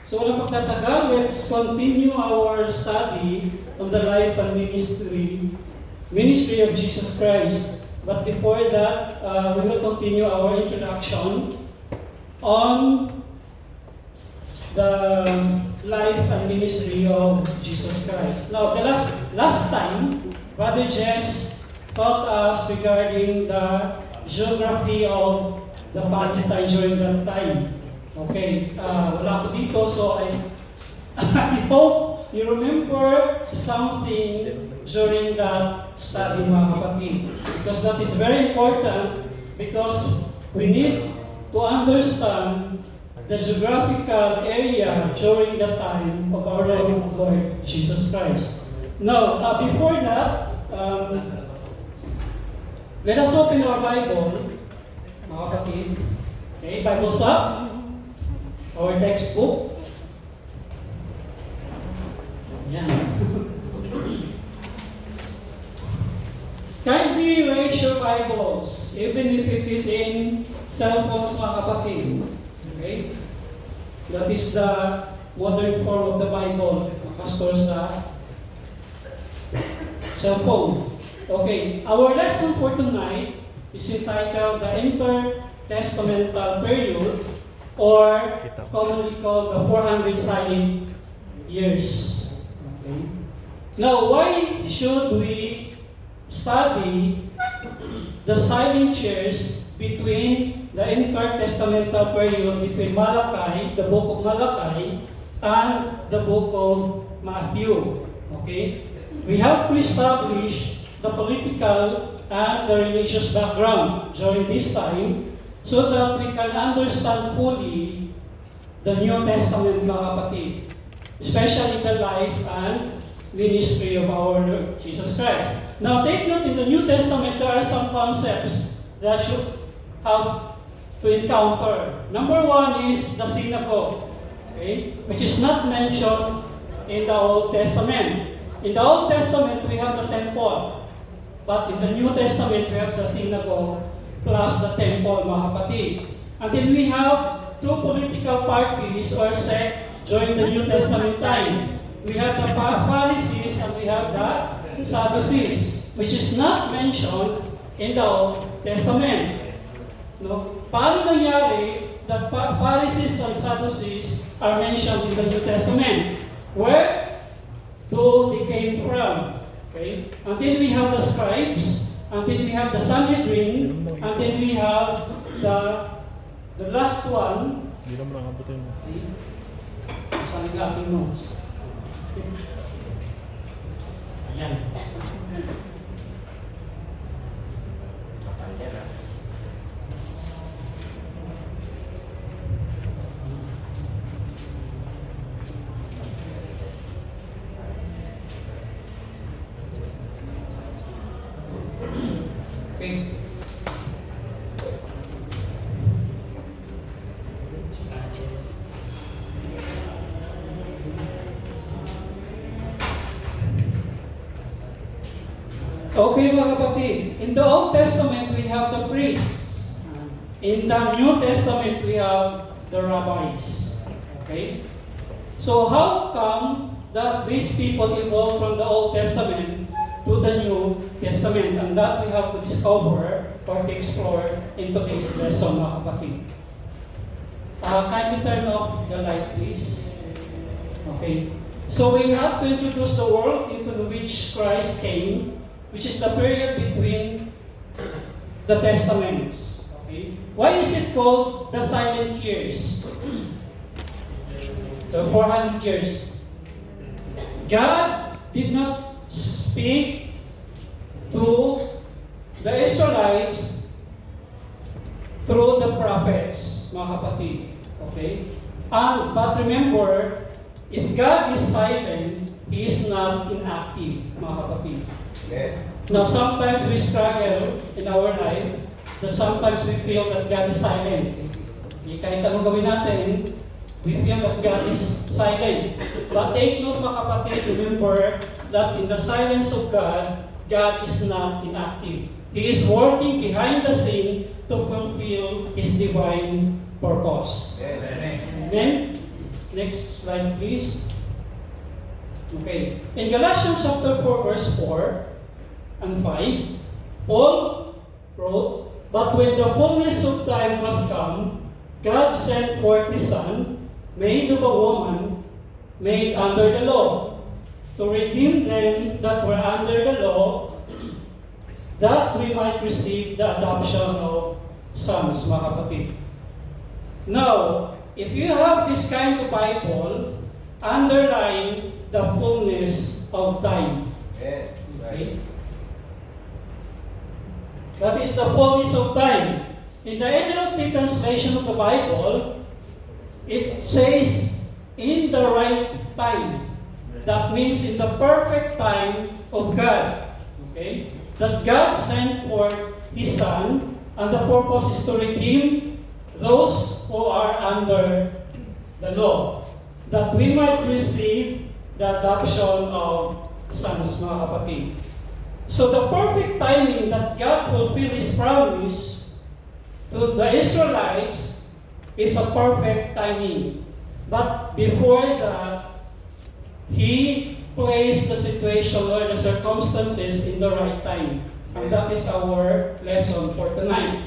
So walang pagtatagal, let's continue our study on the life and ministry of Jesus Christ. But before that, we will continue our introduction on the life and ministry of Jesus Christ. Now, the last time, Brother Jess taught us regarding the geography of the Palestine during that time. Okay, wala ako dito, so I hope you remember something during that study, mga kapatid. Because that is very important, because we need to understand the geographical area during the time of our Lord Jesus Christ. Now, before that, let us open our Bible, mga kapatid. Okay, Bibles up. Our textbook. Yan. Kindly raise your Bibles, even if it is in cell phones, mga kapatid. Okay? That is the modern form of the Bible. Nakastore sa cell phone. Okay. Our lesson for tonight is entitled The Intertestamental Period, or commonly called the 400 silent years. Okay. Now, why should we study the silent years between the intertestamental period between Malachi, the book of Malachi, and the book of Matthew? Okay. We have to establish the political and the religious background during this time, so that we can understand fully the New Testament, mga kapatid. Especially the life and ministry of our Lord Jesus Christ. Now take note, in the New Testament, there are some concepts that you have to encounter. Number one is the synagogue, okay, which is not mentioned in the Old Testament. In the Old Testament, we have the temple. But in the New Testament, we have the synagogue plus the temple, mga kapatid. And then we have two political parties or sect during the New Testament time. We have the Pharisees and we have the Sadducees, which is not mentioned in the Old Testament. No? Paano nangyari that Pharisees and Sadducees are mentioned in the New Testament? Where do they came from? Okay? And then we have the scribes, and then we have the Sanhedrin, and then we have the last one. Hindi naman nakabutin mo. Sa aking notes. Ayan. Okay. Okay, mga kapatid. In the Old Testament, we have the priests. In the New Testament, we have the rabbis. Okay? So how come that these people evolved from the Old Testament to the New Testament? And that we have to discover or to explore in today's lesson, mga kapatid. Kindly turn off the light, please. Okay. So we have to introduce the world into which Christ came, which is the period between the testaments. Okay? Why is it called the silent years? The 400 years. God did not speak to the Israelites through the prophets, mga kapatid. Okay? But remember, if God is silent, He is not inactive, mga kapatid. Now, sometimes we struggle in our life that sometimes we feel that God is silent. Kahit anong gawin natin, we feel that God is silent. But take note, mga kapatid, remember that in the silence of God, God is not inactive. He is working behind the scene to fulfill His divine purpose. Amen? Next slide, please. Okay. In Galatians chapter 4, verse 4 and 5, Paul wrote, "But when the fullness of time was come, God sent forth His Son, made of a woman, made under the law, to redeem them that were under the law, that we might receive the adoption of sons," mga kapatid. Now, if you have this kind of Bible, underline the fullness of time. Okay? That is the fullness of time. In the NLT translation of the Bible, it says, "in the right time." That means in the perfect time of God. Okay? That God sent forth His Son, and the purpose is to redeem those who are under the law, that we might receive the adoption of sons, mga kapatid. So the perfect timing that God fulfilled His promise to the Israelites is a perfect timing. But before that, He placed the situation or the circumstances in the right time. And that is our lesson for tonight.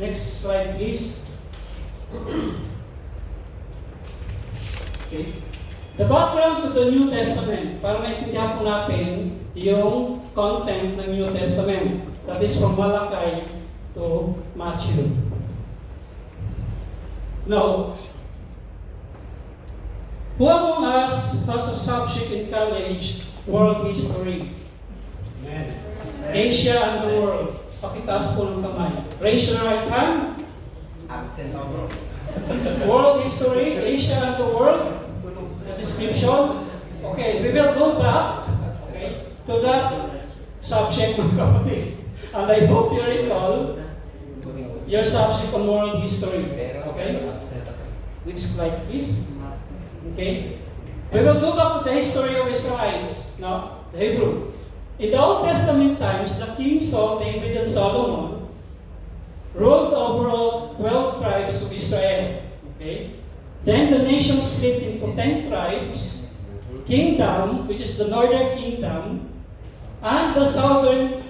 Next slide, please. Okay. The background to the New Testament, para maintindihan po natin yung content ng New Testament. That is from Malachi to Matthew. Now, who among us has a subject in college, world history? Amen. Asia and the world. Pakitaas po ng kamay. Raise your right hand. Absent bro. World history, Asia and the world. The description. Okay, we will go back, okay, to that subject, mga kapatid. And I hope you recall your subject on world history. Okay? Next slide, please. Okay? We will go back to the history of Israelites. Now, the Hebrew. In the Old Testament times, the kings of David and Solomon ruled over all 12 tribes of Israel. Okay? Then the nation split into 10 tribes, kingdom, which is the northern kingdom, and the southern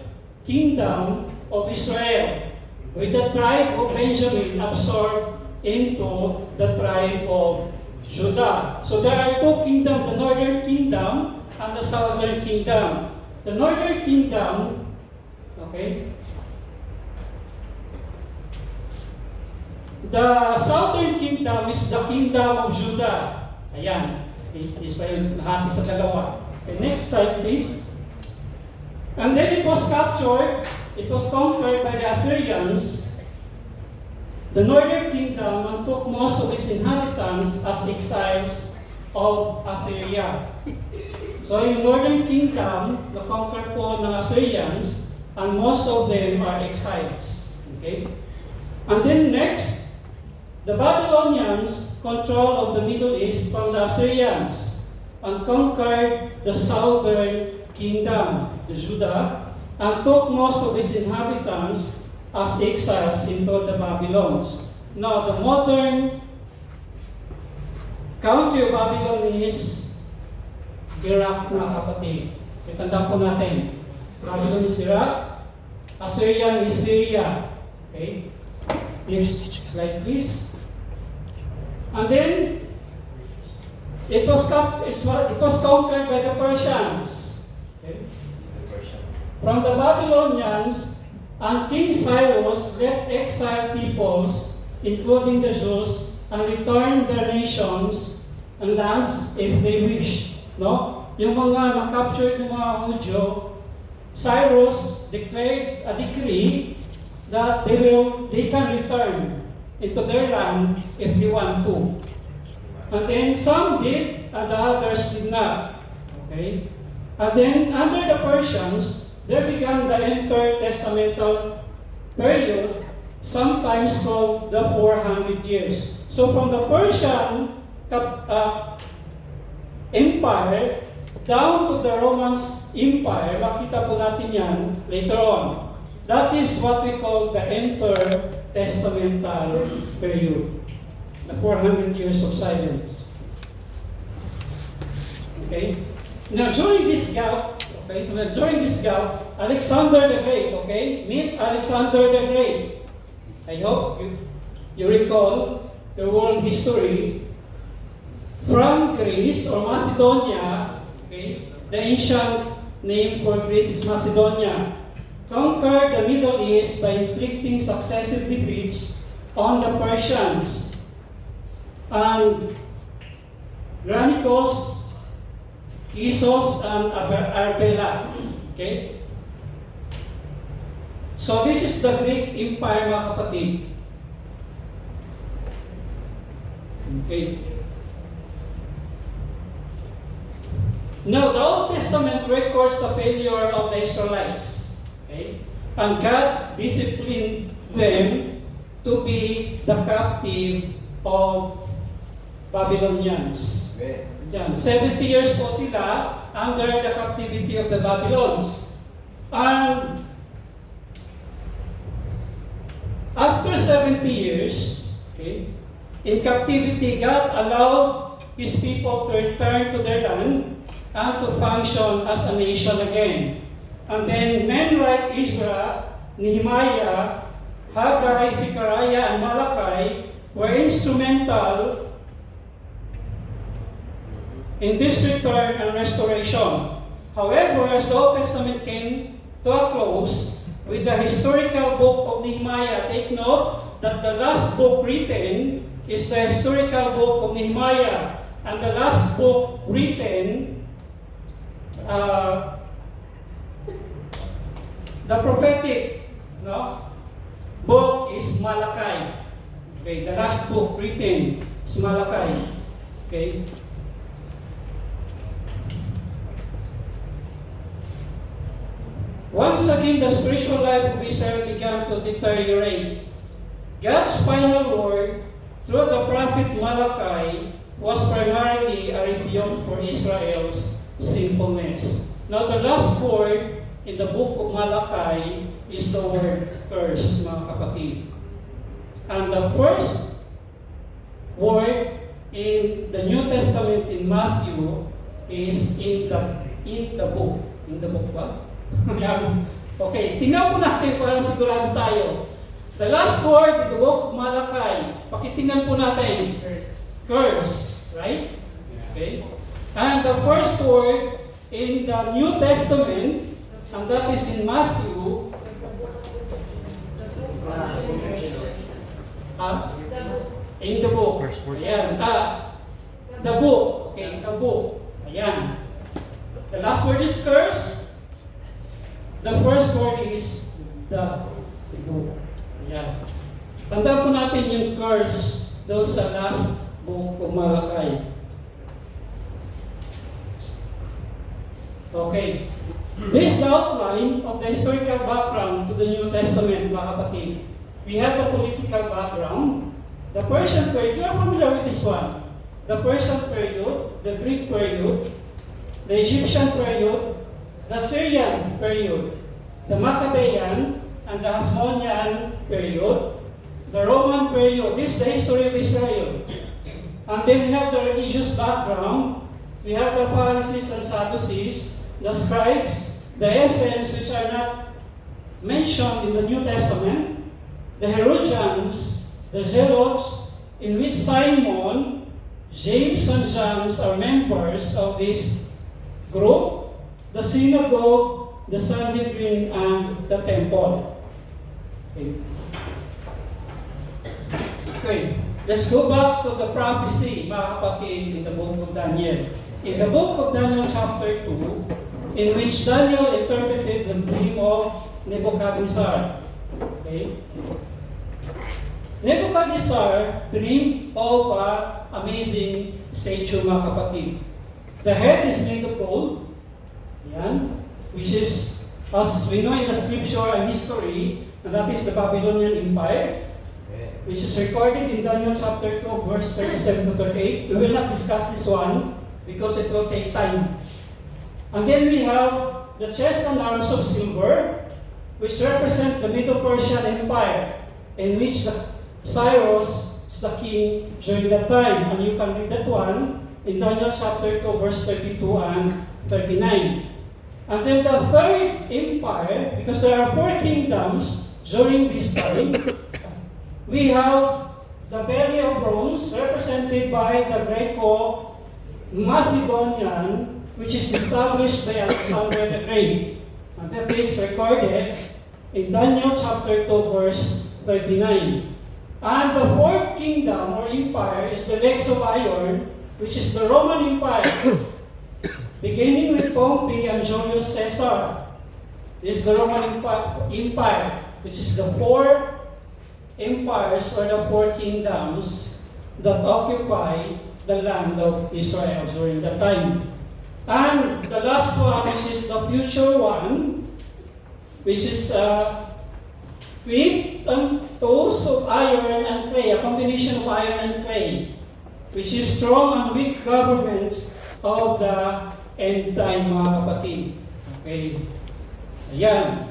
kingdom of Israel, with the tribe of Benjamin absorbed into the tribe of Judah. So there are two kingdoms, the northern kingdom and the southern kingdom. The northern kingdom, okay, the southern kingdom is the kingdom of Judah. Ayan, Israel lahat sa dalawa. Okay, next slide please. And then it was captured, it was conquered by the Assyrians, the northern kingdom, and took most of its inhabitants as exiles of Assyria. So yung northern kingdom, na-conquer po ng Assyrians, and most of them are exiles. Okay? And then next, the Babylonians control of the Middle East from the Assyrians and conquered the southern kingdom, the Judah, and took most of its inhabitants as exiles into the Babylons. Now, the modern country of Babylon is Iraq, mga kapatid. Itanda po natin. Babylon is Iraq, Assyrian is Syria. Okay? Next slide, please. And then, it was conquered by the Persians. Okay? From the Babylonians, and King Cyrus let exiled peoples, including the Jews, and return their nations and lands if they wish. No? Yung mga na-captured ng mga Hudyo, Cyrus declared a decree that they can return into their land if they want to. And then some did, and the others did not. Okay? And then under the Persians, there began the Intertestamental period, sometimes called the 400 years. So from the Persian Empire down to the Roman Empire, makita po natin yan later on. That is what we call the Intertestamental period, the 400 years of silence. Okay? Now, during this gap, Alexander the Great, okay? Meet Alexander the Great. I hope you recall your world history. From Greece or Macedonia, okay? The ancient name for Greece is Macedonia. Conquered the Middle East by inflicting successive defeats on the Persians. And Granicos, Isos, and Arbela. Okay? So this is the Greek Empire, mga kapatid. Okay. Now, the Old Testament records the failure of the Israelites. Okay? And God disciplined them to be the captive of Babylonians. Yan. 70 years po sila under the captivity of the Babylons. And after 70 years, okay, in captivity, God allowed His people to return to their land and to function as a nation again. And then men like Ezra, Nehemiah, Haggai, Zechariah, and Malachi were instrumental in this return and restoration. However, as the Old Testament came to a close with the historical book of Nehemiah, take note that the last book written is the historical book of Nehemiah, and the last book written, the prophetic book is Malachi. Okay, the last book written is Malachi. Okay. Once again, the spiritual life of Israel began to deteriorate. God's final word through the prophet Malachi was primarily a rebuke for Israel's sinfulness. Now, the last word in the book of Malachi is the word curse, mga kapatid. And the first word in the New Testament in Matthew is in the book. In the book ba? Okay, tingnan po natin para sigurado tayo. The last word in the book of Malachi, pakitingnan po natin. Curse, right? Okay. And the first word in the New Testament, and that is in Matthew. In the book. Ayan. The book. Okay, the book. Ayan. The last word is curse. The first word is the book. Ayan. Tandaan po natin yung curse doon sa last book of Malachi. Okay. This is the outline of the historical background to the New Testament, mga kapatid. We have the political background, the Persian period. You are familiar with this one. The Persian period, the Greek period, the Egyptian period, the Syrian period, the Maccabean, and the Hasmonean period, the Roman period. This is the history of Israel. And then we have the religious background. We have the Pharisees and Sadducees, the scribes, the essence which are not mentioned in the New Testament, the Herodians, the Zealots, in which Simon, James, and John are members of this group, the synagogue, the Sanhedrin, and the temple. Okay. Let's go back to the prophecy, mga kapatid, in the book of Daniel. In the book of Daniel chapter 2, in which Daniel interpreted the dream of Nebuchadnezzar. Okay? Nebuchadnezzar dreamed of an amazing statue, mga kapatid. The head is made of gold, yan, which is, as we know in the scripture and history, and that is the Babylonian Empire, which is recorded in Daniel chapter 2, verse 37 to 38. We will not discuss this one because it will take time. And then we have the chest and arms of silver, which represent the Middle Persian Empire, in which Cyrus is the king during that time. And you can read that one in Daniel chapter 2, verse 32 and 39. And then the third empire, because there are 4 kingdoms during this time, we have the belly of bronze represented by the Greco-Macedonian, which is established by Alexander the Great. And that is recorded in Daniel chapter 2, verse 39. And the 4th kingdom or empire is the legs of iron, which is the Roman Empire, beginning with Pompey and Julius Caesar. This is the Roman Empire, which is the 4 empires or the 4 kingdoms that occupy the land of Israel during that time. And the last one, which is the future one, which is feet and toes of iron and clay, a combination of iron and clay, which is strong and weak governments of the end time, mga kapatid. Okay. Ayan.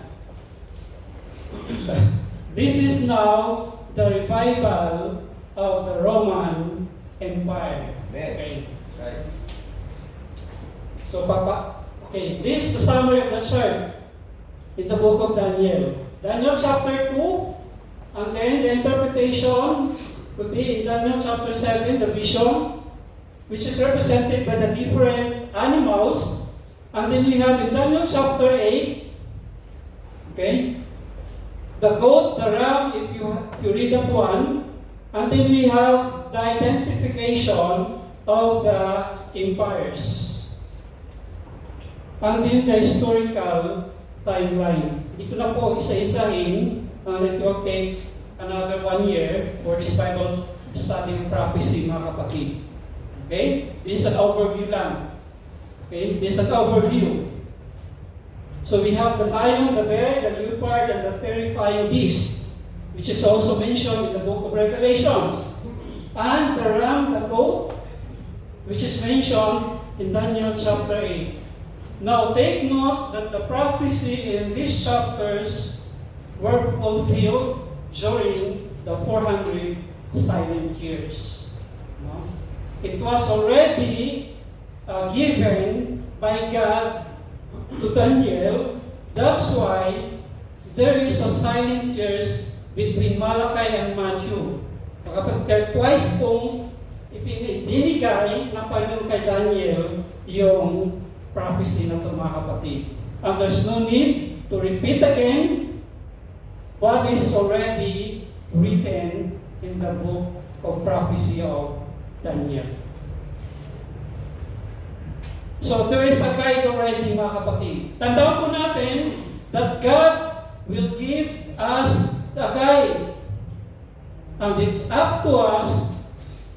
This is now the revival of the Roman Empire. Okay. Right. So, okay, this is the summary of the chart in the book of Daniel. Daniel chapter 2, and then the interpretation would be in Daniel chapter 7, the vision, which is represented by the different animals. And then we have in Daniel chapter 8, okay, the goat, the ram, if you read that one. And then we have the identification of the empires. And then the historical timeline. Hindi ko na po isa-isahin. It will take another 1 year for this Bible study of prophecy, mga kapatid. Okay? This is an overview lang. Okay? This is an overview. So we have the lion, the bear, the leopard, and the terrifying beast, which is also mentioned in the book of Revelations. And the ram, the goat, which is mentioned in Daniel chapter 8. Now take note that the prophecy in these chapters were fulfilled during the 400 silent years. No? It was already given by God to Daniel. That's why there is a silent years between Malachi and Matthew. Kapag twice pong ibinigay ng Panginoon kay Daniel yung prophecy na ito, mga kapatid. And there's no need to repeat again what is already written in the book of prophecy of Daniel. So there is a guide already, mga kapatid. Tandaan po natin that God will give us a guide. And it's up to us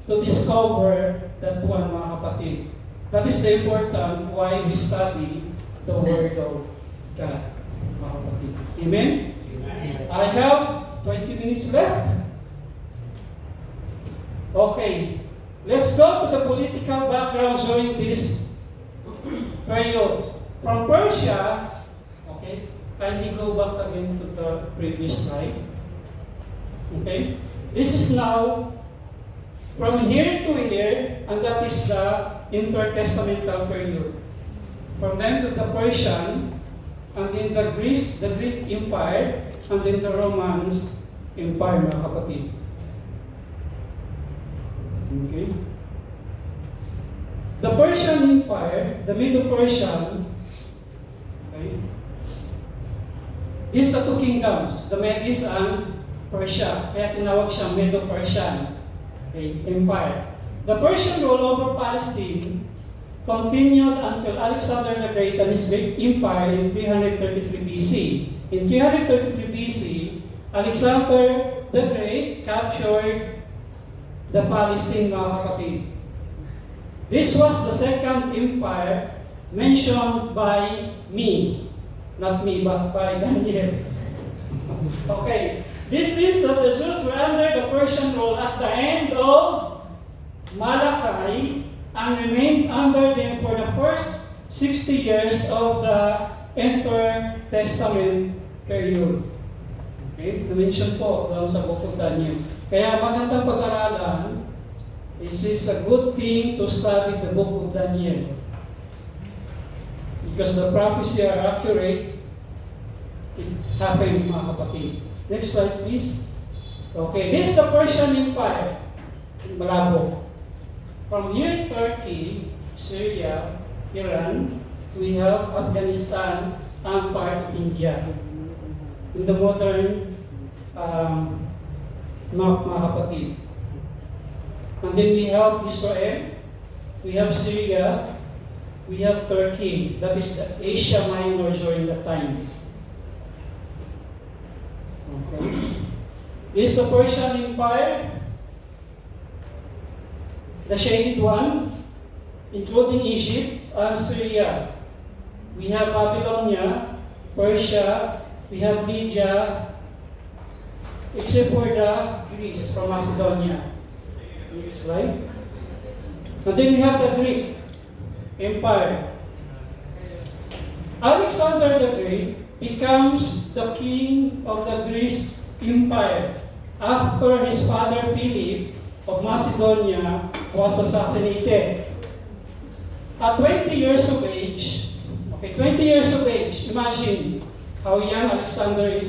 to discover that one, mga kapatid. That is the important why we study the Word of God, mga kapatid. Amen? Amen? I have 20 minutes left. Okay. Let's go to the political background during this period. From Persia, okay, kindly go back again to the previous slide. Okay? This is now from here to here, and that is the Intertestamental period. From then to the Persian, and then the Greek Empire, and then the Romans Empire, mga kapatid. Okay? The Persian Empire, the Medo-Persian, okay? These are the 2 kingdoms, the Medes and Persia. Kaya tinawag siya Medo-Persian, okay, Empire. The Persian rule over Palestine continued until Alexander the Great and his great empire in 333 BC. In 333 BC, Alexander the Great captured the Palestine, mga kapatid. This was the second empire mentioned by me. Not me, but by Daniel. Okay. This means that the Jews were under the Persian rule at the end of Malachi and remained under them for the first 60 years of the Intertestament period. Okay? Na-mention po doon sa book of Daniel. Kaya magandang pag-aralan it is a good thing to study the book of Daniel. Because the prophecy are accurate, it happened, mga kapatid. Next slide, please. Okay, this is the Persian Empire. Malabo. From here, Turkey, Syria, Iran, we have Afghanistan, and part of India. In the modern map, mga kapatid. And then we have Israel, we have Syria, we have Turkey. That is the Asia Minor during that time. Okay. This is the Persian Empire, the shaded one, including Egypt and Syria. We have Babylonia, Persia, we have Lydia, except for the Greece from Macedonia. Next slide. And then we have the Greek Empire. Alexander the Great becomes the king of the Greek Empire after his father Philip of Macedonia was assassinated. At 20 years of age, 20 years of age, imagine how young Alexander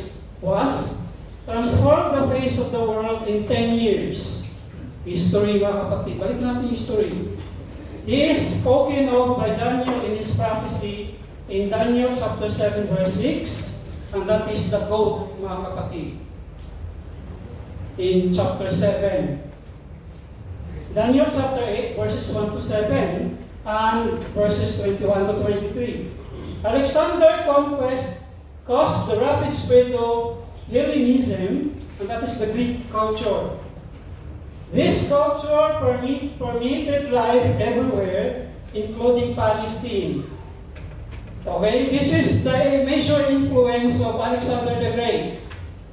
was, transformed the face of the world in 10 years. History, mga kapatid. Balik natin history. He is spoken of by Daniel in his prophecy in Daniel chapter 7 verse 6, and that is the goat, mga kapatid. In chapter 7. Daniel chapter 8 verses 1 to 7 and verses 21 to 23. Alexander's conquest caused the rapid spread of Hellenism, and that is the Greek culture. This culture permeated life everywhere, including Palestine. Okay, this is the major influence of Alexander the Great.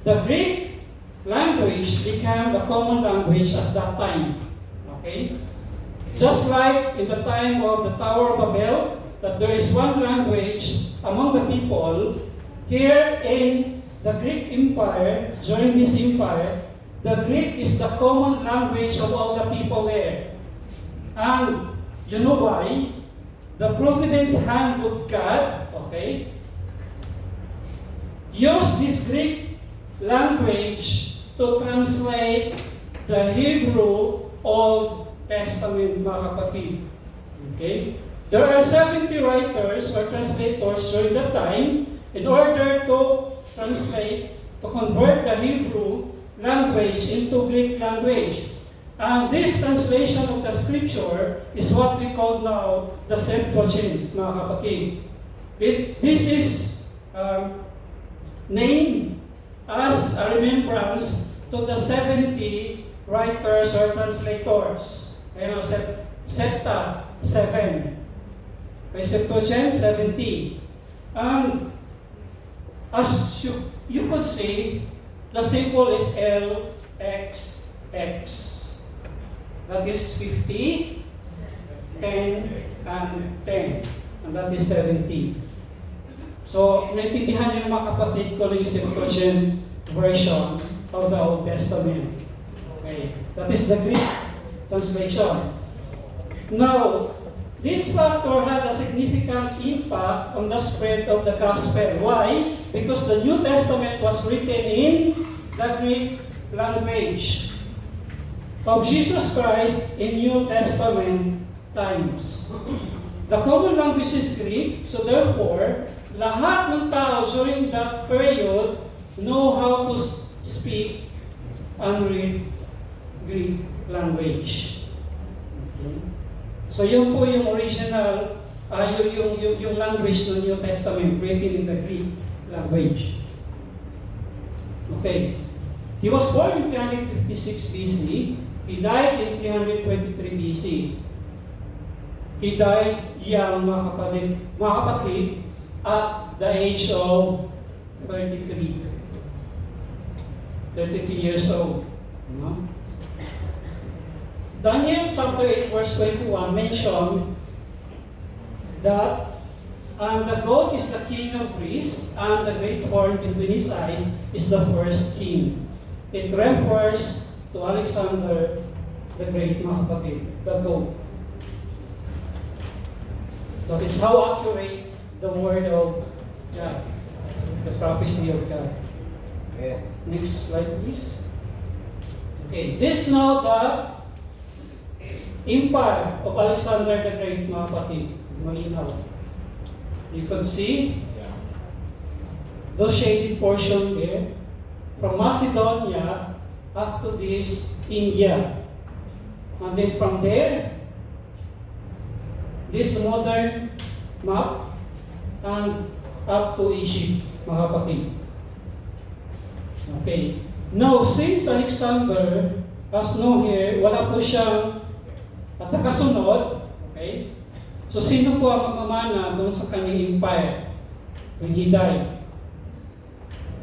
The Greek language became the common language at that time. Okay? Just like in the time of the Tower of Babel, that there is one language among the people, here in the Greek Empire, during this empire, the Greek is the common language of all the people there. And you know why? The providence hand of God, okay, used this Greek language to translate the Hebrew Old Testament, mga kapatid. Okay? There are 70 writers or translators during that time in order to translate, to convert the Hebrew language into Greek language. And this translation of the scripture is what we call now the Septuagint, mga kapatid. This is named as a remembrance to the 70 writers or translators. You know, Septa, 7. Okay, Septuagint, 70. And as you could see, the symbol is LXX. That is 50, 10, and 10. And that is 70. So, naintindihan niyo mga kapatid ko yung Septuagint version of the Old Testament. Okay. That is the Greek translation. Now, this factor had a significant impact on the spread of the gospel. Why? Because the New Testament was written in the Greek language of Jesus Christ in New Testament times. The common language is Greek, so therefore, lahat ng tao during that period know how to speak and read Greek language. Okay. So yun po yung original, yung language ng New Testament written in the Greek language. Okay. He was born in 356 BC. He died in 323 BC. He died young, mga kapatid, at the age of 33. 33 years old. No? Daniel chapter 8 verse 21 mentioned that and the goat is the king of Greece, and the great horn between his eyes is the first king. It refers to Alexander the Great, mga kapatid, the goat. That is how accurate the word of God, the prophecy of God. Okay. Next slide, please. Okay, this now the empire of Alexander the Great, mga kapatid. Malinaw. You can see those shaded portion there, from Macedonia up to this India. And then from there, this modern map, and up to Egypt, mga kapatid. Okay. Now, since Alexander has no here, wala po siyang kasunod, okay? So, sino po ang mamamana doon sa kanyang empire when he died?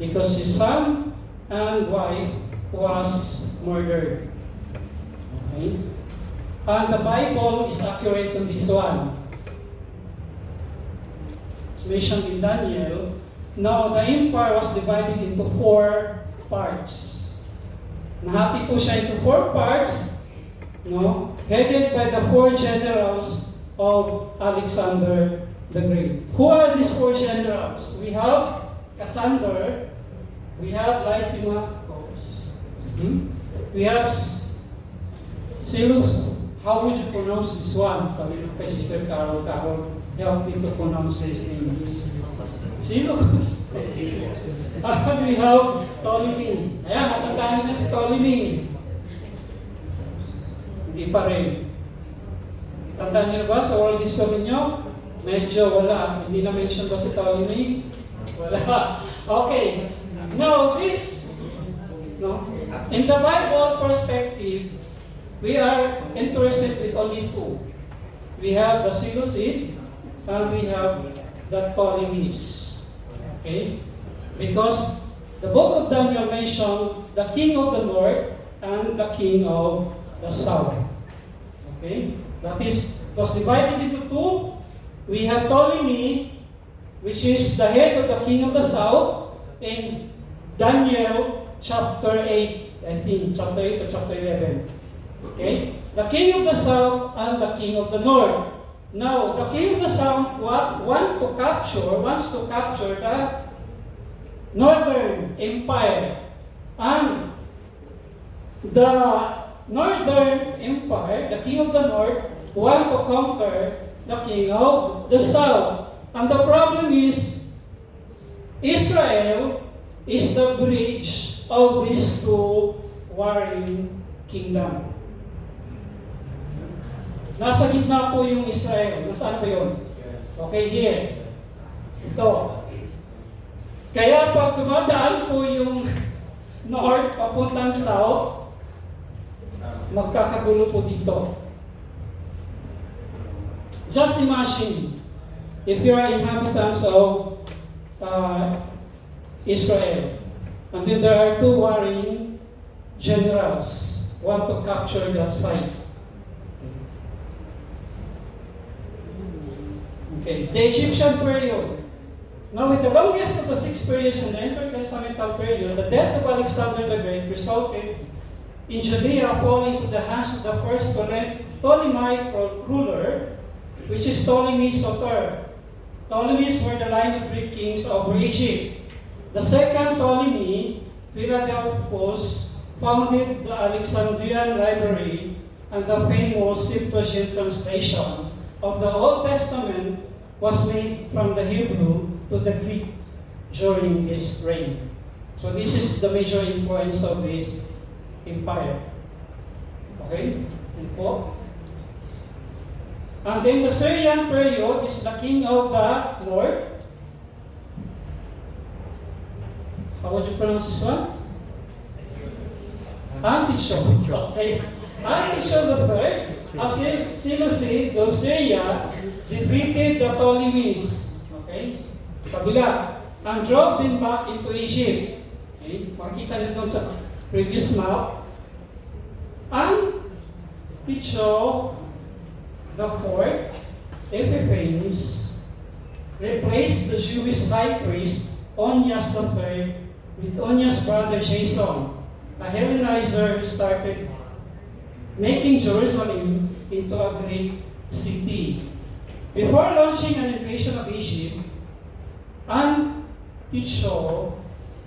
Because his son and wife was murdered. Okay? And the Bible is accurate on this one. It's mentioned in Daniel. Now, the empire was divided into 4 parts. Nahati po siya into 4 parts, no? Headed by the 4 generals of Alexander the Great. Who are these 4 generals? We have Cassander, we have Lysimachus, we have Seleucus. How would you pronounce this one? Sabi ko kay Sister Carol, help me to pronounce his names. Seleucus. And we have Ptolemy. Ayan, natandaan niyo na si Ptolemy. Hindi pa rin. Tandaan niyo na ba sa world history niyo? Medyo wala. Hindi na mention ba si Ptolemy? Wala. Okay. Now, this, no? In the Bible perspective, we are interested with only 2. We have the Seleucid and we have the Ptolemies. Okay? Because the book of Daniel mentioned the king of the north and the king of the south. Okay? That is, it was divided into 2. We have Ptolemy, which is the head of the king of the south, in Daniel chapter 8, I think, chapter 8 or chapter 11. Okay? The king of the south and the king of the north. Now, the king of the south wants to capture the northern empire. And the northern empire, the king of the north, wants to conquer the king of the south. And the problem is, Israel is the bridge of these 2 warring kingdoms. Nasa gitna po yung Israel. Nasaan po yun? Okay, here. Ito. Kaya pag dumadaan po yung north papuntang south, magkakagulo po dito. Just imagine, if you are inhabitants of Israel, and then there are 2 warring generals want to capture that site. Okay, the Egyptian period. Now, with the longest of the 6 periods in the Intertestamental period, the death of Alexander the Great resulted in Judea falling to the hands of the first Ptolemaic ruler, which is Ptolemy Soter. Ptolemies were the line of Greek kings over Egypt. The second Ptolemy, Philadelphus, founded the Alexandrian Library and the famous Septuagint translation of the Old Testament was made from the Hebrew to the Greek during his reign. So this is the major influence of this empire. Okay? Info. And then the Syrian period is the king of the north. How would you pronounce this one? Antiochus. Okay. Antiochus III, as Seleucid of Syria, defeated the Ptolemies. Okay? Kabila. And drove them back into Egypt. Okay? Makikita niyo doon sa previous map. And Antiochus the fourth, Epiphanes, replaced the Jewish high priest Onias III with Onias' brother Jason, a Hellenizer who started making Jerusalem into a great city. Before launching an invasion of Egypt, Antiochus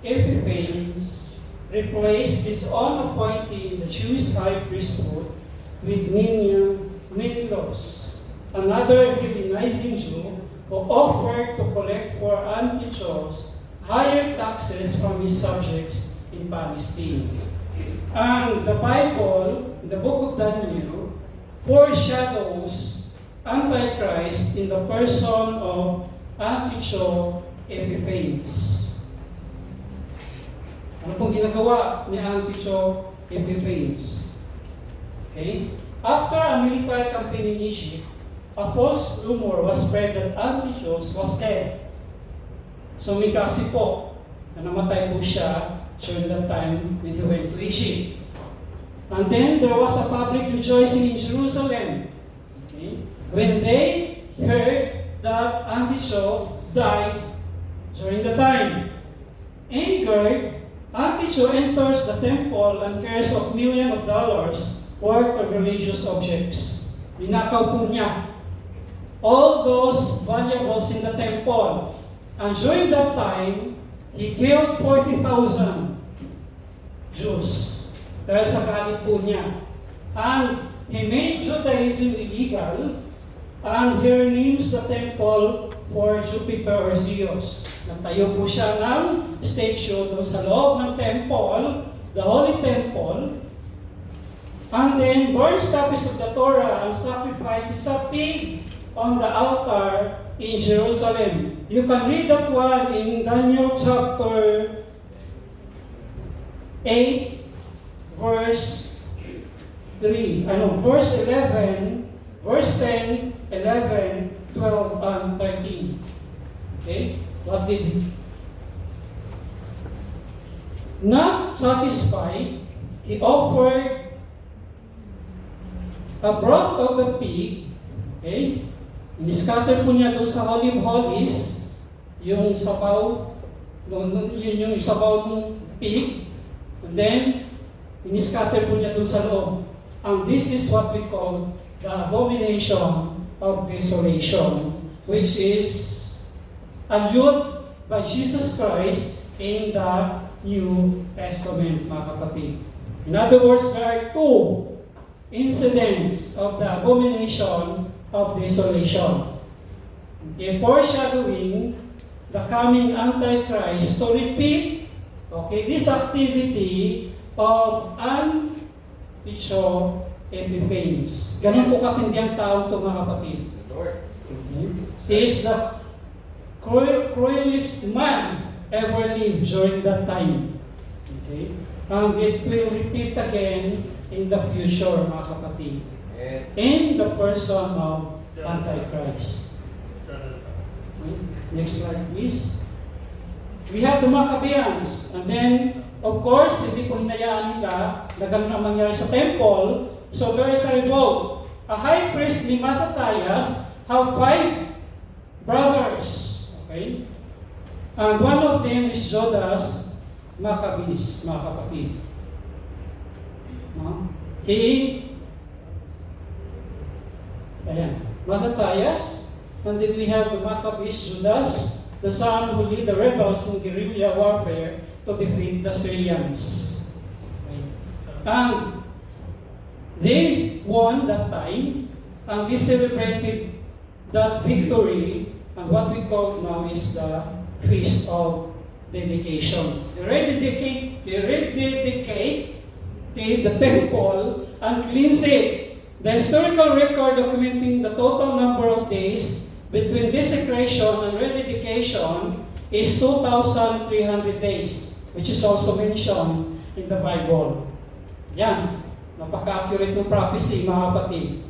Epiphanes replaced his own appointee in the Jewish high priesthood with Menelaus, another Hellenizing Jew who offered to collect for Antiochus higher taxes from his subjects in Palestine. And the Bible, the book of Daniel, foreshadows Antichrist in the person of Antiochus Epiphanes. Ano pong ginagawa ni Antiochus Epiphanes? Okay? After a military campaign in Egypt, a false rumor was spread that Antiochus was dead. So may kasi po na namatay po siya during that time when he went to Egypt. And then there was a public rejoicing in Jerusalem. Okay? When they heard that Antiochus died during the time. Angered, Antiochus enters the temple and carries of millions of dollars worth of religious objects. Ninakaw po niya all those valuables in the temple. And during that time, he killed 40,000 Jews dahil sa galit po niya. And he made Judaism illegal, and he renames the temple for Jupiter or Zeus. Nagtayo po siya ng statue doon sa loob ng temple, the Holy Temple, and then burns copies of the Torah and sacrifices a pig on the altar in Jerusalem. You can read that one in Daniel chapter 8, verse 3. Verse 11, verse 10, 11, 12, and 13. Okay? What did he? Not satisfied, he offered a broth of the pig. Okay? Iniscatter po niya doon sa Holy of Holies, yung sabaw, yung sabaw ng pig. And then, iniscatter po niya doon sa loob. And this is what we call the abomination of desolation, which is allured by Jesus Christ in the New Testament, mga kapatid. In other words, there are two incidents of the abomination of desolation. Okay, foreshadowing the coming Antichrist to repeat, this activity of Antiochus Epiphanes. Ganun po katindi ang taong ito, mga kapatid. Okay. He is the cruelest man ever lived during that time. Okay? And it will repeat again in the future, mga kapatid. In the person of Antichrist. Okay? Next slide, please. We have the Maccabeans. And then, of course, hindi po hinayaan nila na ganun ang mangyari sa temple. So there is a revolt. A high priest ni Mattathias have 5 brothers. Okay? And one of them is Judas Maccabeus, mga kapatid. No? Mattathias, and then we have the Maccabeus Judas, the son who lead the rebels in guerrilla warfare to defeat the Syrians. Okay. And they won that time, and they celebrated that victory, and what we call now is the Feast of Dedication. They rededicate the temple and cleanse it. The historical record documenting the total number of days between desecration and rededication is 2,300 days, which is also mentioned in the Bible. Yan. Napaka-accurate ng prophecy, mga kapatid.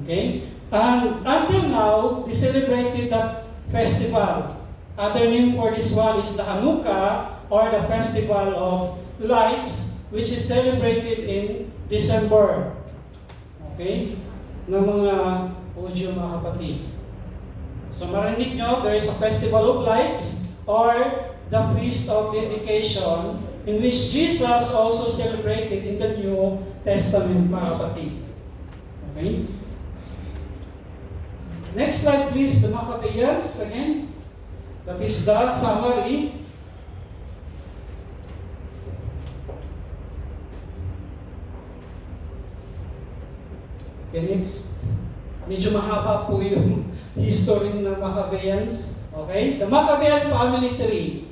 Okay? And until now, they celebrated that festival. Other name for this one is the Hanukkah, or the Festival of Lights, which is celebrated in December. Okay? Ng mga Hudyo, mga kapatid. So marinig nyo, there is a Festival of Lights, or the Feast of Dedication, in which Jesus also celebrated in the New Testament, mga kapatid. Okay? Next slide, please. The Maccabees, again. That is the summary. Okay, next. Medyo mahaba po yung history ng Maccabees. Okay? The Maccabean family tree.